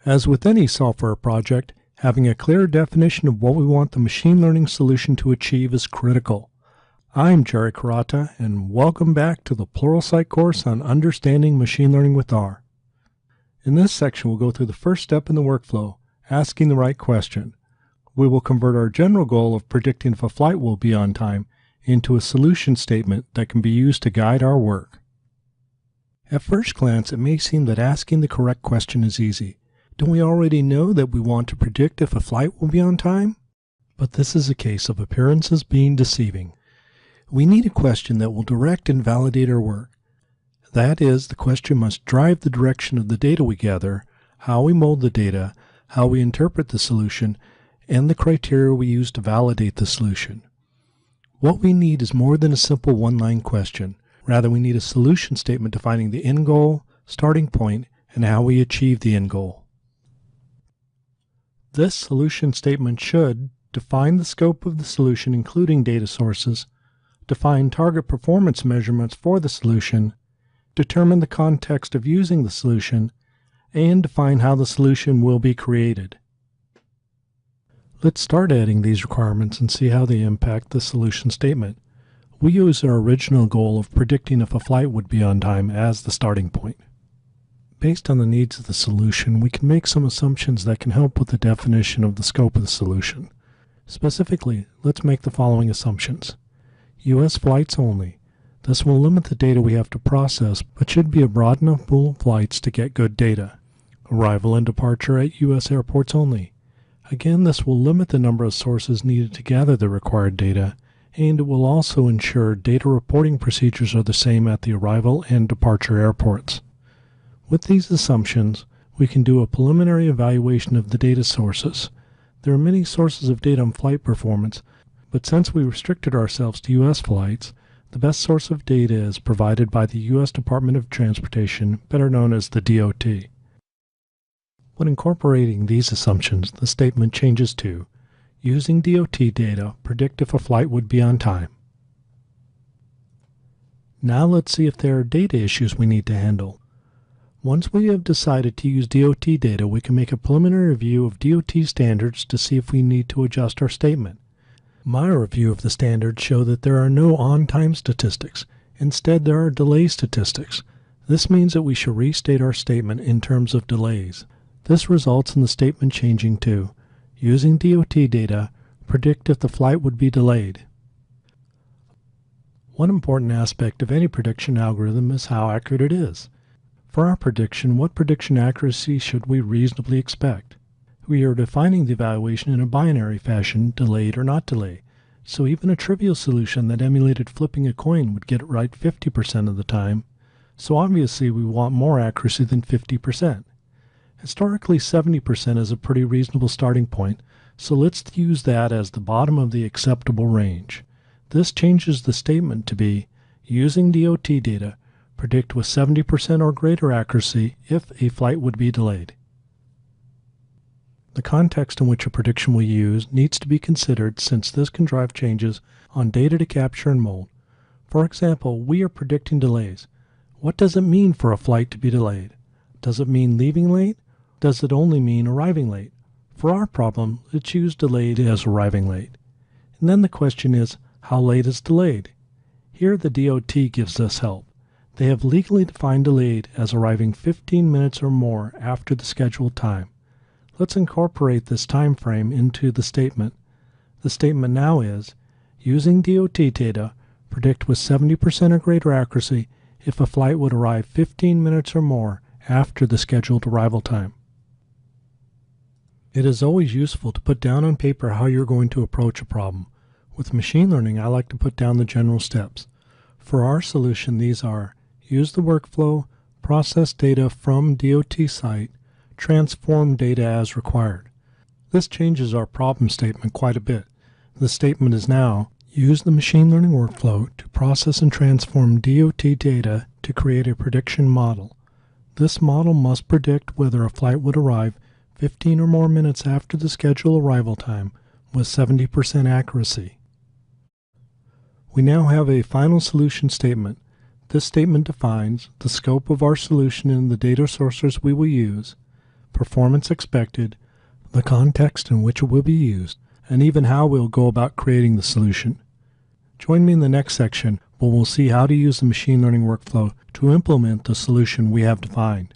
As with any software project, having a clear definition of what we want the machine learning solution to achieve is critical. I'm Jerry Kurata, and welcome back to the Pluralsight course on Understanding Machine Learning with R. In this section, we'll go through the first step in the workflow, asking the right question. We will convert our general goal of predicting if a flight will be on time into a solution statement that can be used to guide our work. At first glance, it may seem that asking the correct question is easy. Don't we already know that we want to predict if a flight will be on time? But this is a case of appearances being deceiving. We need a question that will direct and validate our work. That is, the question must drive the direction of the data we gather, how we mold the data, how we interpret the solution, and the criteria we use to validate the solution. What we need is more than a simple one-line question. Rather, we need a solution statement defining the end goal, starting point, and how we achieve the end goal. This solution statement should define the scope of the solution, including data sources, define target performance measurements for the solution, determine the context of using the solution, and define how the solution will be created. Let's start adding these requirements and see how they impact the solution statement. We use our original goal of predicting if a flight would be on time as the starting point. Based on the needs of the solution, we can make some assumptions that can help with the definition of the scope of the solution. Specifically, let's make the following assumptions. U.S. flights only. This will limit the data we have to process, but should be a broad enough pool of flights to get good data. Arrival and departure at U.S. airports only. Again, this will limit the number of sources needed to gather the required data, and it will also ensure data reporting procedures are the same at the arrival and departure airports. With these assumptions, we can do a preliminary evaluation of the data sources. There are many sources of data on flight performance, but since we restricted ourselves to U.S. flights, the best source of data is provided by the U.S. Department of Transportation, better known as the DOT. When incorporating these assumptions, the statement changes to, using DOT data, predict if a flight would be on time. Now let's see if there are data issues we need to handle. Once we have decided to use DOT data, we can make a preliminary review of DOT standards to see if we need to adjust our statement. My review of the standards show that there are no on-time statistics. Instead, there are delay statistics. This means that we should restate our statement in terms of delays. This results in the statement changing to, using DOT data, predict if the flight would be delayed. One important aspect of any prediction algorithm is how accurate it is. For our prediction, what prediction accuracy should we reasonably expect? We are defining the evaluation in a binary fashion, delayed or not delayed. So even a trivial solution that emulated flipping a coin would get it right 50% of the time. So obviously we want more accuracy than 50%. Historically, 70% is a pretty reasonable starting point, so let's use that as the bottom of the acceptable range. This changes the statement to be, using DOT data, predict with 70% or greater accuracy if a flight would be delayed. The context in which a prediction will use needs to be considered since this can drive changes on data to capture and mold. For example, we are predicting delays. What does it mean for a flight to be delayed? Does it mean leaving late? Does it only mean arriving late? For our problem, let's use delayed as arriving late. And then the question is, how late is delayed? Here the DOT gives us help. They have legally defined delayed as arriving 15 minutes or more after the scheduled time. Let's incorporate this time frame into the statement. The statement now is, using DOT data, predict with 70% or greater accuracy if a flight would arrive 15 minutes or more after the scheduled arrival time. It is always useful to put down on paper how you're going to approach a problem. With machine learning, I like to put down the general steps. For our solution, these are, use the workflow, process data from DOT site, transform data as required. This changes our problem statement quite a bit. The statement is now, use the machine learning workflow to process and transform DOT data to create a prediction model. This model must predict whether a flight would arrive 15 or more minutes after the scheduled arrival time with 70% accuracy. We now have a final solution statement. This statement defines the scope of our solution and the data sources we will use, performance expected, the context in which it will be used, and even how we'll go about creating the solution. Join me in the next section where we'll see how to use the machine learning workflow to implement the solution we have defined.